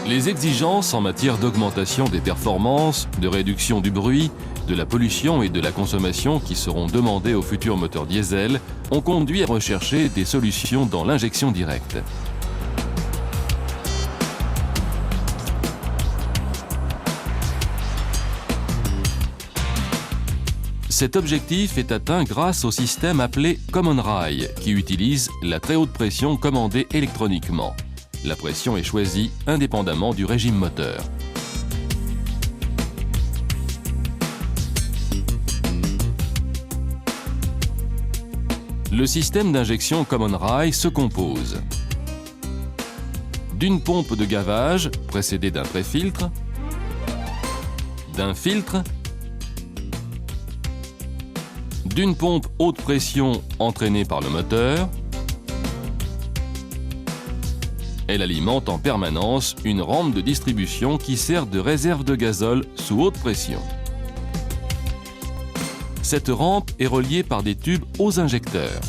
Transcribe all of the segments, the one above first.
Les exigences en matière d'augmentation des performances, de réduction du bruit, de la pollution et de la consommation qui seront demandées aux futurs moteurs diesel ont conduit à rechercher des solutions dans l'injection directe. Cet objectif est atteint grâce au système appelé Common Rail, qui utilise la très haute pression commandée électroniquement. La pression est choisie indépendamment du régime moteur. Le système d'injection Common Rail se compose d'une pompe de gavage précédée d'un pré-filtre, d'un filtre, d'une pompe haute pression entraînée par le moteur. Elle alimente en permanence une rampe de distribution qui sert de réserve de gazole sous haute pression. Cette rampe est reliée par des tubes aux injecteurs.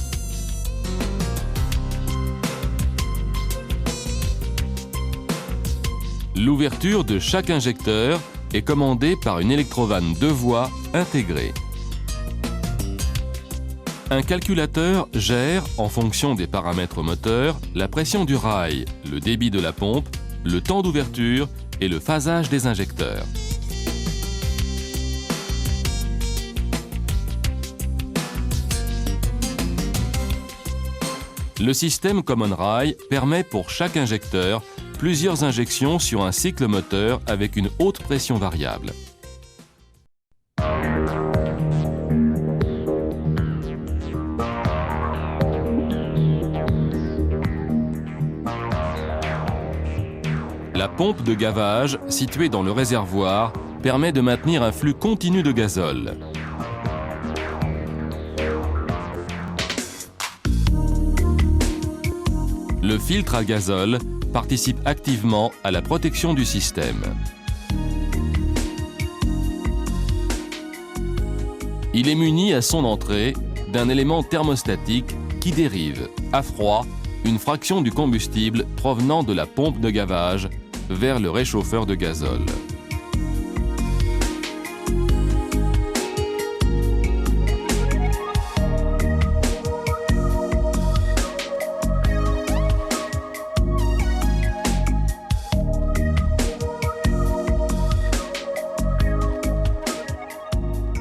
L'ouverture de chaque injecteur est commandée par une électrovanne 2 voies intégrée. Un calculateur gère, en fonction des paramètres moteurs, la pression du rail, le débit de la pompe, le temps d'ouverture et le phasage des injecteurs. Le système Common Rail permet pour chaque injecteur plusieurs injections sur un cycle moteur avec une haute pression variable. La pompe de gavage, située dans le réservoir, permet de maintenir un flux continu de gazole. Le filtre à gazole participe activement à la protection du système. Il est muni à son entrée d'un élément thermostatique qui dérive, à froid, une fraction du combustible provenant de la pompe de gavage vers le réchauffeur de gazole.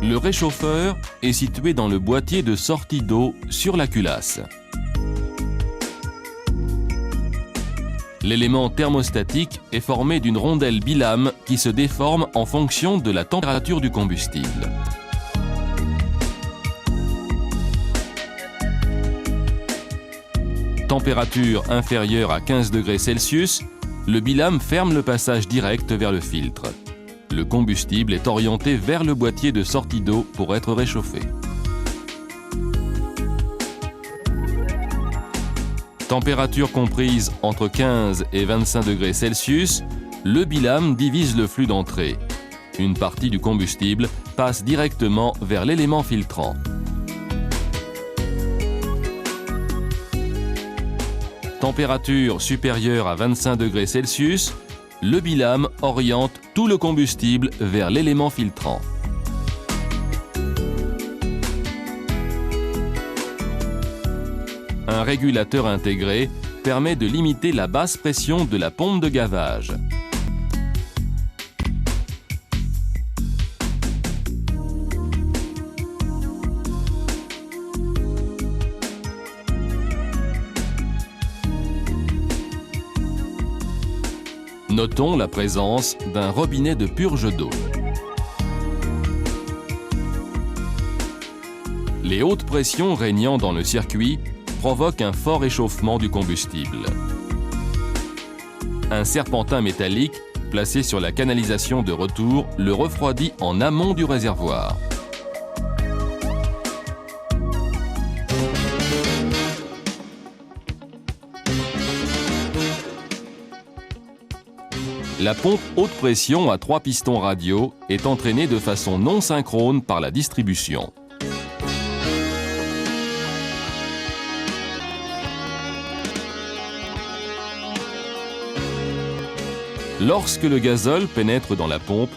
Le réchauffeur est situé dans le boîtier de sortie d'eau sur la culasse. L'élément thermostatique est formé d'une rondelle bilame qui se déforme en fonction de la température du combustible. Température inférieure à 15 degrés Celsius, le bilame ferme le passage direct vers le filtre. Le combustible est orienté vers le boîtier de sortie d'eau pour être réchauffé. Température comprise entre 15 et 25 degrés Celsius, le bilame divise le flux d'entrée. Une partie du combustible passe directement vers l'élément filtrant. Température supérieure à 25 degrés Celsius, le bilame oriente tout le combustible vers l'élément filtrant. Un régulateur intégré permet de limiter la basse pression de la pompe de gavage. Notons la présence d'un robinet de purge d'eau. Les hautes pressions régnant dans le circuit provoquent un fort échauffement du combustible. Un serpentin métallique placé sur la canalisation de retour le refroidit en amont du réservoir. La pompe haute pression à 3 pistons radiaux est entraînée de façon non synchrone par la distribution. Lorsque le gazole pénètre dans la pompe,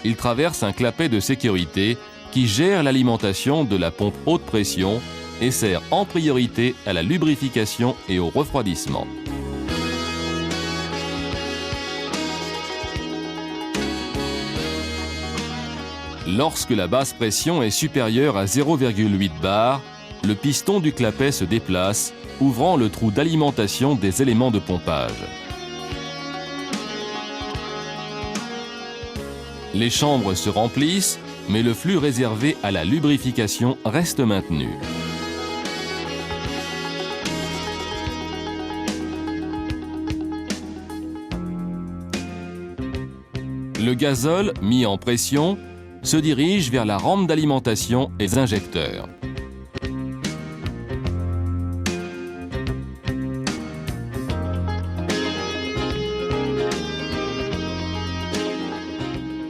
il traverse un clapet de sécurité qui gère l'alimentation de la pompe haute pression et sert en priorité à la lubrification et au refroidissement. Lorsque la basse pression est supérieure à 0,8 bar, le piston du clapet se déplace, ouvrant le trou d'alimentation des éléments de pompage. Les chambres se remplissent, mais le flux réservé à la lubrification reste maintenu. Le gazole, mis en pression, se dirige vers la rampe d'alimentation et les injecteurs.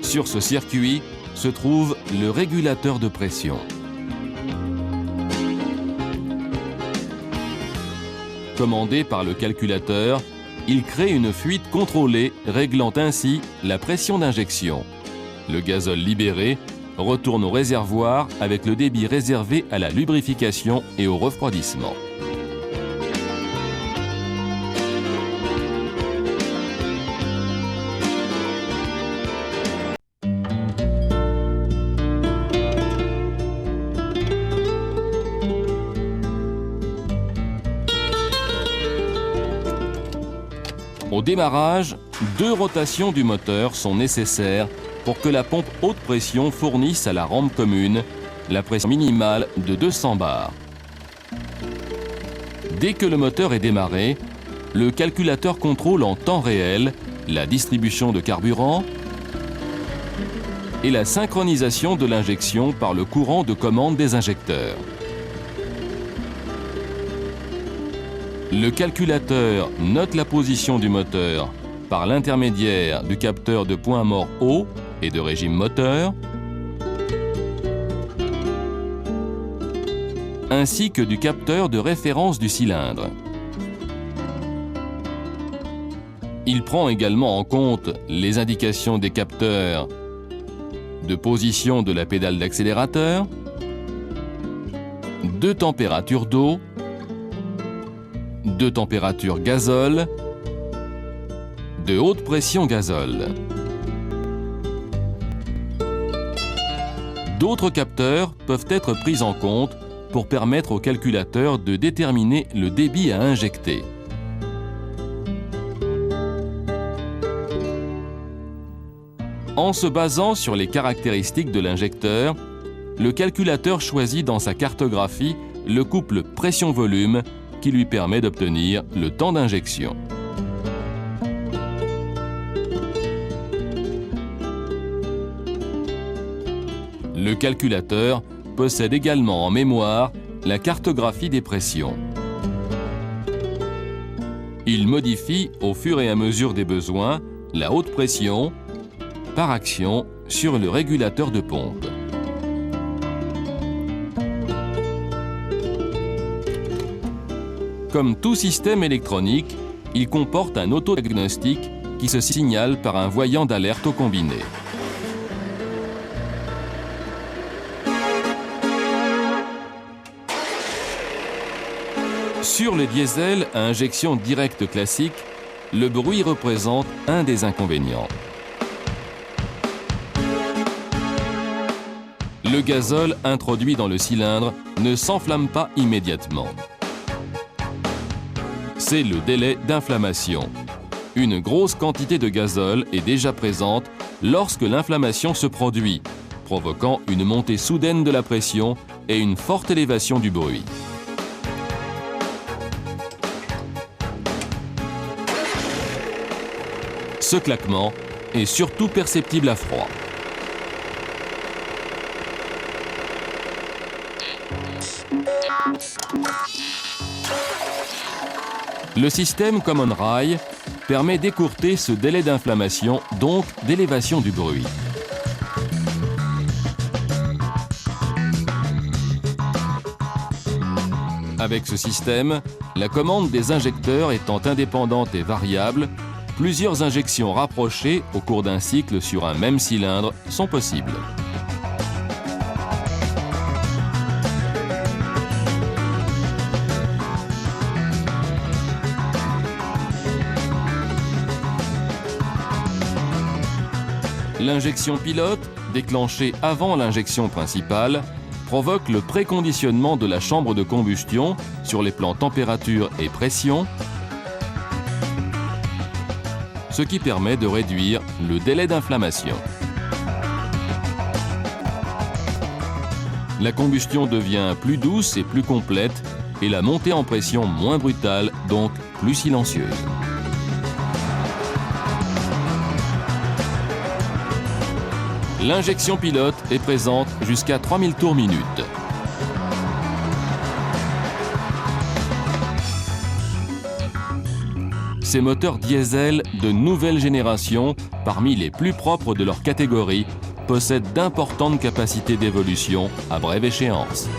Sur ce circuit se trouve le régulateur de pression. Commandé par le calculateur, il crée une fuite contrôlée, réglant ainsi la pression d'injection. Le gazole libéré retourne au réservoir avec le débit réservé à la lubrification et au refroidissement. Au démarrage, 2 rotations du moteur sont nécessaires pour que la pompe haute pression fournisse à la rampe commune la pression minimale de 200 bars. Dès que le moteur est démarré, le calculateur contrôle en temps réel la distribution de carburant et la synchronisation de l'injection par le courant de commande des injecteurs. Le calculateur note la position du moteur par l'intermédiaire du capteur de point mort haut et de régime moteur, ainsi que du capteur de référence du cylindre. Il prend également en compte les indications des capteurs de position de la pédale d'accélérateur, de température d'eau, de température gazole, de haute pression gazole. D'autres capteurs peuvent être pris en compte pour permettre au calculateur de déterminer le débit à injecter. En se basant sur les caractéristiques de l'injecteur, le calculateur choisit dans sa cartographie le couple pression-volume qui lui permet d'obtenir le temps d'injection. Le calculateur possède également en mémoire la cartographie des pressions. Il modifie au fur et à mesure des besoins la haute pression par action sur le régulateur de pompe. Comme tout système électronique, il comporte un autodiagnostic qui se signale par un voyant d'alerte au combiné. Sur les diesels à injection directe classique, le bruit représente un des inconvénients. Le gazole introduit dans le cylindre ne s'enflamme pas immédiatement. C'est le délai d'inflammation. Une grosse quantité de gazole est déjà présente lorsque l'inflammation se produit, provoquant une montée soudaine de la pression et une forte élévation du bruit. Ce claquement est surtout perceptible à froid. Le système Common Rail permet d'écourter ce délai d'inflammation, donc d'élévation du bruit. Avec ce système, la commande des injecteurs étant indépendante et variable, plusieurs injections rapprochées au cours d'un cycle sur un même cylindre sont possibles. L'injection pilote, déclenchée avant l'injection principale, provoque le préconditionnement de la chambre de combustion sur les plans température et pression, ce qui permet de réduire le délai d'inflammation. La combustion devient plus douce et plus complète et la montée en pression moins brutale, donc plus silencieuse. L'injection pilote est présente jusqu'à 3000 tours minute. Ces moteurs diesel de nouvelle génération, parmi les plus propres de leur catégorie, possèdent d'importantes capacités d'évolution à brève échéance.